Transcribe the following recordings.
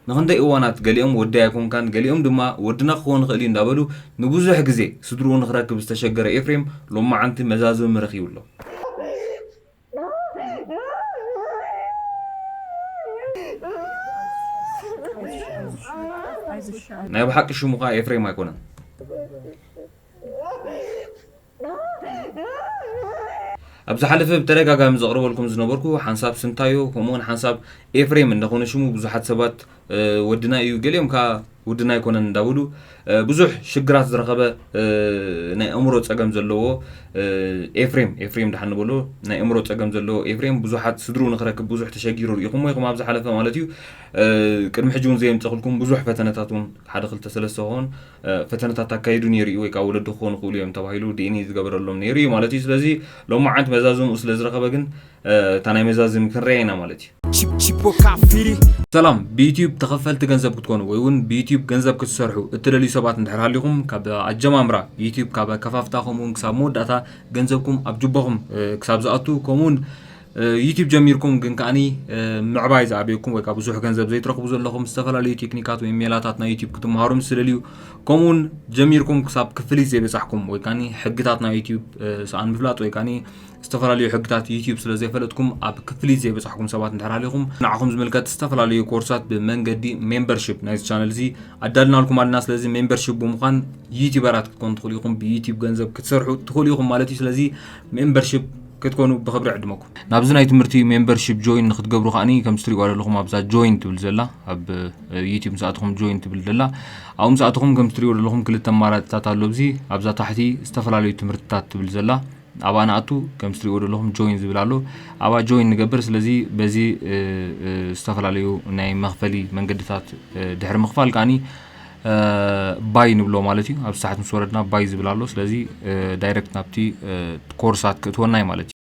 نخندي إيوانات قليهم ودي يكون كان قليهم دما ودنا خون خلين دابلو نبوزح جزء سدرون خراك بستشجر إفريم لما عنت مزازو مرخي ولا نايب حق شو مقا إفريم ما يكونن أبز حلفة بطريقة قام زغروا لكم زنبركو حنساب سنتايو كمون حنساب إفريم إن دخون شو مو بزحت سبات ودنا يقوليهم كا ودنا يكونن داولو بزح شجرات زرقبة نا أمره تأجم زلوا إفريم ده حنقوله نا أمره تأجم زلوا إفريم بزحت صدرون خرك بزح تشجيروا يقوم يقوم أبز حلفة مالتيو كرم حجون زي متقولكم بزح فتناتاتون حدا خلت سلسة هون فتناتات كايدون يريو يكاول دخون قوليهم تبايلو ديني تقبر لهم نيري مالتي سلزي لو ما عند مزازم وسلز رقبة جن تاني مزازم كرينا مالتي سلام بيوتيوب تخفلت جنزب كتكونوا ويون بيوتيوب جنزب كتسرحوا التلالي سبعة نحرها لكم كابا عجمة مرة يوتيوب كابا كفافتاهم ونكسب مود أتا جنزبكم أبجبهم كسب زاتو كمون يوتيوب جميركم جن كأني معبايز عبيكم وكابو زوج جنزب زي ترقبوا زلهم استفلا لي تكنيكات وإيميلاتنا يوتيوب كتم هارم سلليو كمون جميركم كسب كفلي زي بسحكم وكاني حقتاتنا يوتيوب سان بفلات وكاني استفلا لي حقتات يوتيوب سلزي فلتكم أب كفلي زي بسحكم سبات نحرها لكم نعكم زملكات استفلا لي كورسات بمنجدي ممبرشيب نايس شانل زي عدلنا لكم على الناس لازم ممبرشيب ومخان يوتيوبرات تكون تدخليكم بيوتيوب جنزب كتسرحوا تدخليكم مالتي سلزي ممبرشيب كتكونوا بخبر عندكم نابزنا يتمرتي ممبرشيب جوين ناخد قبرو خاني كم ستري قال لكم ابزا جوين تبل زلا اب يوتيوب مساعتكم جوين تبل زلا او مساعتكم كم ستري قال لكم كل التمارات تاعلو بزي ابزا تحتي استفلالو تمرتات تبل زلا ابانا اتو كم ستري قال لكم جوين زبلالو ابا جوين نقبر سلازي بزي استفلالو ناي مخفلي منقدتات دحر مخفال كاني باي نبلو مالتي اب ساعه مسوردنا باي زبلالو سلازي دايركت نابتي كورسات كتوناي مالتي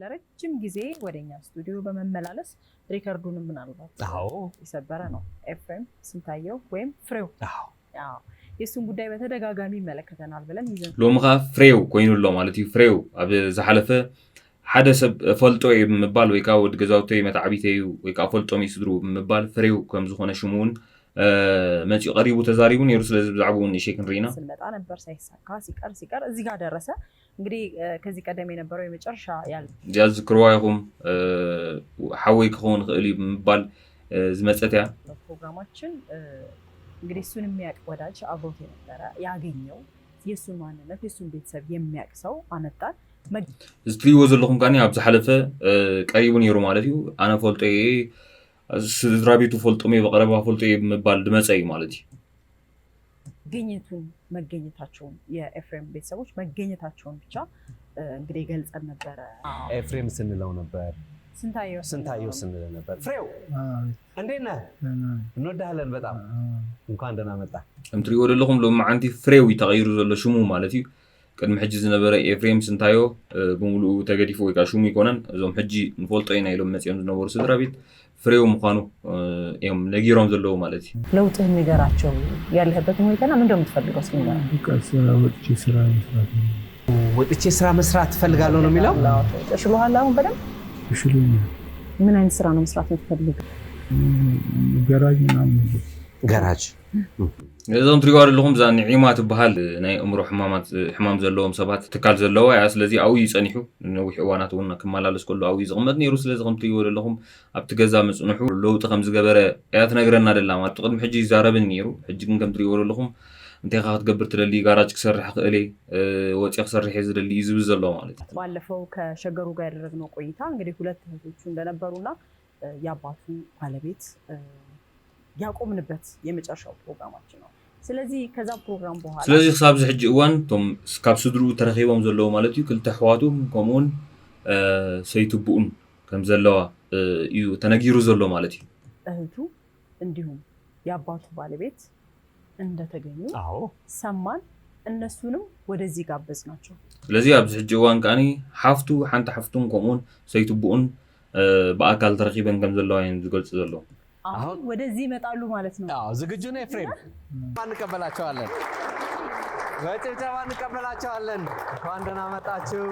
ለረጅም ጊዜ ወደኛ ስቱዲዮ በመመላለስ ሪከርዱን ምን አልባት ይሰበረ ነው ኤፍኤም ስንታየው ወይም ፍሬው የሱን ጉዳይ በተደጋጋሚ መለከተናል ብለን ይዘን ሎምኻ ፍሬው ኮይኑሎ ማለት እዩ ፍሬው ኣብ ዝሓለፈ ሓደ ሰብ ፈልጦ ይምባል ወይ ካ ወድ ገዛውተይ መታዓቢተዩ ወይ ካ ፈልጦም ይስድሩ ምባል ፍሬው ከም ዝኾነ ሽሙን መጪ ቀሪቡ ተዛሪቡ ነይሩ ስለዚ ብዛዕባውን እሺ ክንሪና ስንመጣ ነበር ሳይሳካ ሲቀር እዚህ ጋር ደረሰ እንግዲህ ከዚህ ቀደም የነበረው የመጨረሻ ያል ያዝክሩዋ ይኹም ሓወይ ክኾን ክእል ምባል ዝመጸትያ ፕሮግራማችን እንግዲህ እሱን የሚያቅ ወዳጅ አብሮት የነበረ ያገኘው የሱን ማንነት የሱን ቤተሰብ የሚያቅ ሰው አመጣን ዝትሪዎ ዘለኹም ካኒ ኣብ ዝሓለፈ ቀሪቡ ነይሩ ማለት እዩ ኣነ ፈልጦ ስድራቤቱ ፈልጦሜ በቀረባ ፈልጦ ምባል ድመጸይ ማለት እዩ ግኝቱን መገኘታቸውን የኤፍሬም ቤተሰቦች መገኘታቸውን ብቻ እንግዲህ ገልጸን ነበር ኤፍሬም ስንለው ነበር ስንታየው ስንለው ነበር ፍሬው እንዴት ነህ እንወዳለን በጣም እንኳን ደህና መጣ እንትሪዎ ዘለኹም ሎማ ዓንቲ ፍሬው ይተቀይሩ ዘሎ ሽሙ ማለት እዩ ቅድሚ ሕጂ ዝነበረ ኤፍሬም ስንታዮ ብሙሉኡ ተገዲፉ ወይ ካ ሽሙ ይኮነን እዞም ሕጂ ንፈልጦ ኢና ኢሎም መጽኦም ዝነበሩ ስድራቤት ፍሬው ምዃኑ እዮም ነጊሮም ዘለዉ ማለት እዩ ለውጥህ ንገራቸው ያለህበት ሁኔታና ምን እንደምትፈልገው እስኪንገራ ወጥቼ ስራ መስራት ትፈልጋለሁ ነው የሚለው ተሽሎሃል አሁን በደም ተሽሎኛል ምን አይነት ስራ ነው መስራት የምትፈልገው ጋራጅ ምናምን ጋራጅ እዞም ትሪጓ ኣለኹም ዛ ኒዒማ ትበሃል ናይ እምሮ ሕማም ዘለዎም ሰባት ትካል ዘለዋ ያ ስለዚ ኣብኡ ይጸኒሑ ነዊሕ እዋናት እውን ክመላለስ ከሎ ኣብኡ ዝቕመጥ ነይሩ ስለዚ ከም ትሪዎ ዘለኹም ኣብቲ ገዛ ምጽንሑ ለውጢ ከም ዝገበረ እያ ትነግረና ደላ ማለት ቅድሚ ሕጂ ይዛረብን ነይሩ ሕጂ ግን ከም ትሪዎ ዘለኹም እንታይ ካ ክትገብር ትደሊ ጋራጅ ክሰርሕ ክእለ ወጪ ክሰርሕ ዝደሊ ይዝብል ዘሎ ማለት እዩ ባለፈው ከሸገሩ ጋር ያደረግነው ቆይታ እንግዲህ ሁለት እህቶቹ እንደነበሩና ያባቱ ባለቤት ያቆምንበት የመጨረሻው ፕሮግራማችን ነው ስለዚህ ከዛ ፕሮግራም በኋላ ስለዚህ ሐሳብ ዝሕጂ እዋን ቶም ስካብ ስድሩ ተረኺቦም ዘለዉ ማለት እዩ ክልተ ሕዋቱ ከምኡን ሰይትቡኡን ከም ዘለዋ እዩ ተነጊሩ ዘሎ ማለት እዩ እህቱ እንዲሁም ያባቱ ባለቤት እንደተገኙ ሰማን እነሱንም ወደዚህ ጋበዝናቸው ስለዚህ ኣብ ዝሕጂ እዋን ካኒ ሓፍቱ ሓንቲ ሓፍቱን ከምኡን ሰይትቡኡን በአካል ተረኺበን ከም ዘለዋ ዝገልጽ ዘሎ አሁን ወደዚህ ይመጣሉ ማለት ነው ዝግጁ ነው ኤፍሬም እንቀበላቸዋለን በጭብጨባ እንቀበላቸዋለን እንኳን ደህና መጣችሁ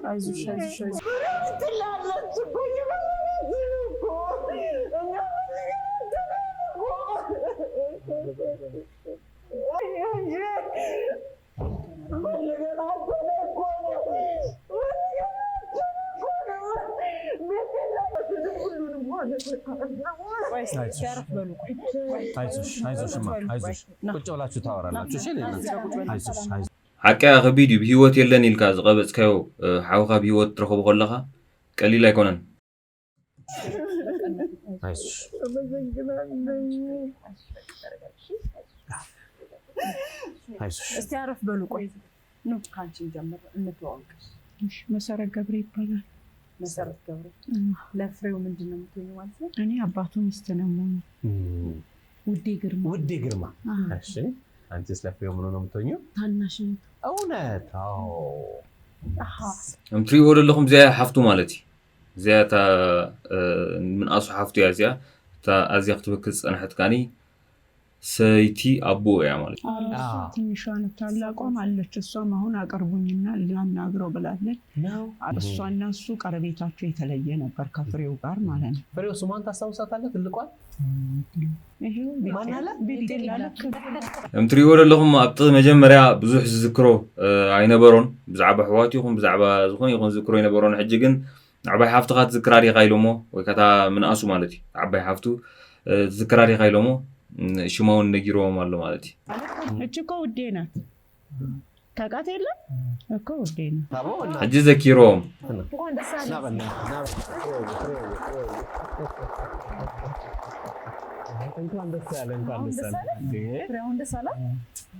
አይዞሽ አይዞሽ حكا غبيدي بهيوت يلن يلكا زغبص كيو حاوخا بهيوت ترخبو خلخا قليل يكونن እስቲ አረፍ በሉ ቆይ ነው ካንቺን ጀምር እንተዋወቅሽ እሺ መሰረት ገብሬ ይባላል መሰረት ገብሬ ለፍሬው ምንድነው የምትሆኚው ማለት ነው እኔ አባቱ ሚስት ነኝ ውዴ ግርማ እሺ አንቺስ ለፍሬው ምን ነው የምትሆኚው ታናሽ ነኝ እውነት አዎ امتري ولا لكم زي حفتو مالتي زي تا من اصح حفتو يا زي تا ازي اختبكس انا حتكاني سيتي ابو يا مالتي ትንሿ ነው ታላቋም አለች እሷም አሁን አቀርቡኝና ላናግረው ብላለች ነው እሷና እሱ ቀረቤታቸው የተለየ ነበር ከፍሬው ጋር ማለት ነው ፍሬው ስሟን ታስታውሳታለህ ትልቋል ይሄው ማናለ ቢጤላለ امتري ولا لكم ابط مجمريا بزح ذكرو اينبرون بزعبه حواتيكم بزعبه زخون يكون ذكرو ينبرون حجي كن عباي حفتقات ذكراري غايلومو وكتا من اسو مالتي عباي حفتو ذكراري غايلومو ሽማውን ነጊሮው ማለት ማለትይ እቺኮ ውዴ ናት ታቃት የለ እኮ ውዴ ናት አጅ ዘኪሮም እንኳን ደስ አለህ ፍሬውን ደስ አለ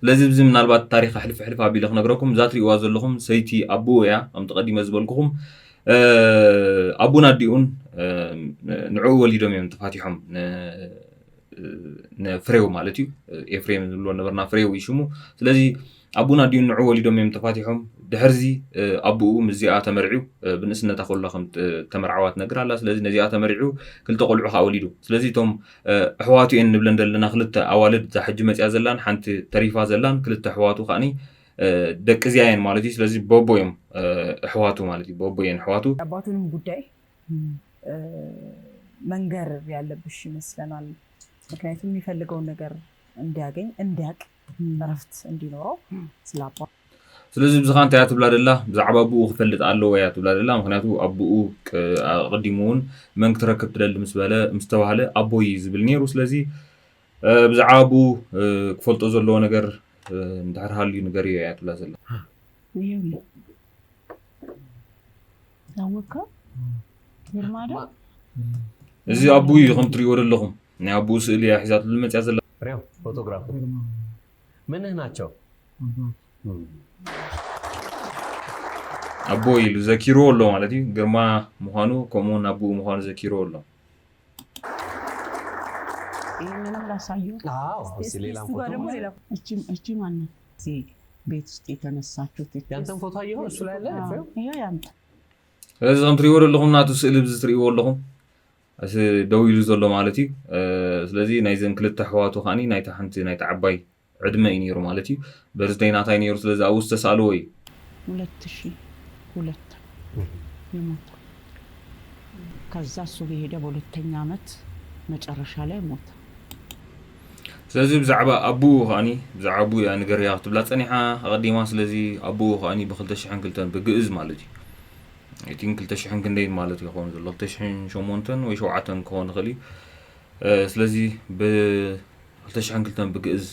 ለዚህ ብዝ ምናልባት ታሪክ ሕልፍ አቢልክ ነግረኩም ዛት ሪዋ ዘለኹም ሰይቲ አቡያ አም ተቀዲመ ዝበልኩኩም አቡና ዲኡን ንዑ ወሊዶም እዮም ተፋቲሖም ፍሬው ማለትዩ ኤፍሬም ዝብሎ ነበርና ፍሬው ይሽሙ ስለዚህ አቡና ዲዩን ንዑ ወሊዶም እዮም ተፋቲሖም ድሕርዚ አቡኡ ምዚኣ ተመርዒው ብንእስነታ ኮላኹም ተመርዓዋት ነገር ኣላ ስለዚህ ነዚኣ ተመርዒው ክልተ ቆልዑ ካ ወሊዱ ስለዚህ ቶም ኣሕዋቱ እየን ንብለን ዘለና ክልተ ኣዋልድ ዛሕጂ መፅያ ዘላን ሓንቲ ተሪፋ ዘላን ክልተ ኣሕዋቱ ከዓኒ ደቂ እዚኣ እየን ማለት እዩ ስለዚህ ቦቦ እዮም ኣሕዋቱ ማለት እዩ ቦቦ እየን ኣሕዋቱ አባቱንም ጉዳይ መንገር ያለብሽ ይመስለናል ምክንያቱም የሚፈልገውን ነገር እንዲያገኝ እንዲያቅ ረፍት እንዲኖረው ስላባ ስለዚህ ብዝኻን ታያ ትብላ ደላ ብዛዕባ አቡኡ ክፈልጥ ኣለዎ ያ ትብላ ደላ ምክንያቱ አቡኡ ቀዲሙውን መን ክትረክብ ትደሊ ምስ በለ ምስ ተባሃለ አቦይ ዝብል ነይሩ ስለዚህ ብዛዕባ አቡኡ ክፈልጦ ዘለዎ ነገር እንድሕር ሃልዩ ነገር እዩ ያ ትብላ ዘላ ይኸውልህ ታወካ ግርማዳ እዚ አቡይ ከም ትሪእዎ ዘለኹም ናይ አቡኡ ስእሊ እያ ሒዛት ልመፅያ ዘላ ፍሬው ፎቶግራፍ ምንህ ናቸው አቦይ ዘኪሮ ኣሎ ማለት እዩ ግርማ ምዃኑ ከምኡውን አቡኡ ምዃኑ ዘኪሮ ኣሎ ይህንንም ላሳየው እስኪ ሌላም ፎቶ እቺ ማነው እዚህ ቤት ውስጥ የተነሳችሁት ያንተን ፎቶ አየኸው እሱ ላይ አለ ፍሬው ይኸው ያንተ ስለዚህ ከም ትሪእዎ ዘለኹም ናቱ ስእሊ ብዚ ትሪእዎ ኣለኹም እስ ደው ኢሉ ዘሎ ማለት እዩ ስለዚ ናይዘን ክልተ ኣሕዋቱ ከዓኒ ናይታ ሓንቲ ናይታ ዓባይ ዕድመ እዩ ነይሩ ማለት እዩ በርዝደይ ናታይ ነይሩ ስለዚ ኣብኡ ዝተሳኣልዎ እዩ 2002 የሞተ ከዛ እሱ በሄደ በሁለተኛ ዓመት መጨረሻ ላይ ሞተ ስለዚ ብዛዕባ አቡኡ ከዓኒ ብዛዕባ አቡኡ ያ ነገር እያ ክትብላ ፀኒሓ ኣቐዲማ ስለዚ አቡኡ ከዓኒ ብ2002 ብግእዝ ማለት እዩ እቲን 2000 ክንደይ ማለት ይኾን ዘሎ 2008 ወይ 7 ክኾን ይኽእል እዩ ስለዚ ብ2002 ብግእዝ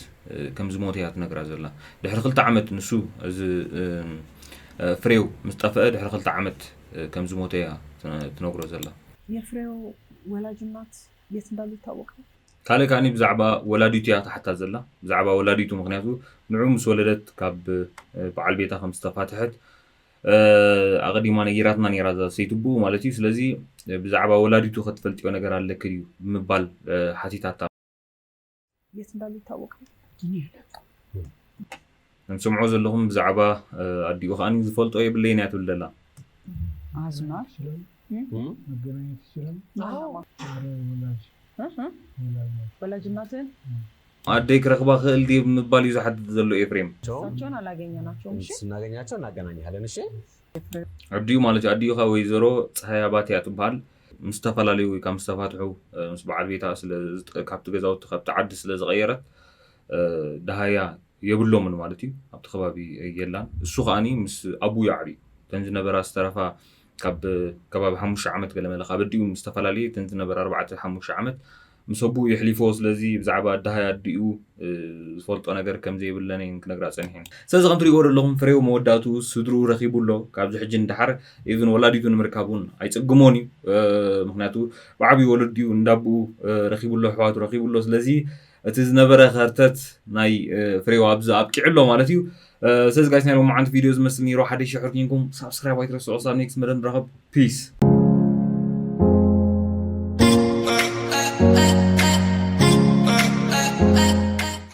ከም ዝሞተ እያ ትነግራ ዘላ ድሕሪ 2 ዓመት ንሱ እዚ ፍሬው ምስ ጠፍአ ድሕሪ 2 ዓመት ከም ዝሞተ እያ ትነግሮ ዘላ የፍሬው ወላጅ እናት የት እንዳሉ ይታወቃል ካልእ ከዓኒ ብዛዕባ ወላዲቱ እያ ተሓታት ዘላ ብዛዕባ ወላዲቱ ምክንያቱ ንዑ ምስ ወለደት ካብ በዓል ቤታ ከም ዝተፋትሐት ኣቐዲማ ነጊራትና ነይራ ዘይትብኡ ማለት እዩ ስለዚ ብዛዕባ ወላዲቱ ክትፈልጥዮ ነገር ኣለክ እዩ ብምባል ሓቲታታ የት እንዳሉ ይታወቃል እንስምዖ ዘለኹም ብዛዕባ ኣዲኡ ከዓኒ ዝፈልጦ የብለይን እያ ትብል ዘላ ኣዝማር መገናኘት ይችላል። ወላጅ እናትን አደይ ክረክባ ክእል ዲ ምባል እዩ ዝሓድድ ዘሎ ኤፍሬም እሳቸውን አላገኘናቸውም። እሺ ስናገኛቸው እናገናኛለን። እሺ አዲዩ ማለት አዲዩ ካ ወይዘሮ ፀሐይ አባትያ ትበሃል ምስ ተፈላለዩ ወይ ከም ዝተፋትሑ ምስ በዓል ቤታ ስለ ካብቲ ገዛውቲ ካብቲ ዓዲ ስለ ዝቀየረት ደሃያ የብሎምን ማለት እዩ ኣብቲ ከባቢ የላን እሱ ከዓኒ ምስ ኣቡዩ ዓብዩ ተን ዝነበራ ዝተረፋ ካብ ከባቢ 5 ዓመት ገለ መለ ካብ ኣዲኡ ምስ ተፈላለየ ተን ዝነበራ 4-5 ዓመት ምስ ኣቡኡ ይሕሊፎ ስለዚ ብዛዕባ ደሃያ ኣዲኡ ዝፈልጦ ነገር ከም ዘይብለኒ ክነግራ ፀኒሐ ስለዚ ከም ትሪእዎ ዘለኹም ፍሬው መወዳቱ ስድሩ ረኺቡሎ ካብዚ ሕጂ እንዳሓር ኢቭን ወላዲቱ ንምርካብ እውን ኣይፅግሞን እዩ ምክንያቱ ብዓብዪ ወለዲኡ እንዳብኡ ረኺቡሎ ኣሕዋቱ ረኺቡሎ ስለዚ እቲ ዝነበረ ከርተት ናይ ፍሬው ኣብዚ ኣብቂዕሎ ማለት እዩ ስለዚ ጋይስ ናይ ሎማዓንቲ ቪድዮ ዝመስል ነይሩ 1000 ሕርኩኝኩም ሳብስክራይብ ኣይትረስዑ ሳብ ኔክስት መደብ ንረኸብ ፒስ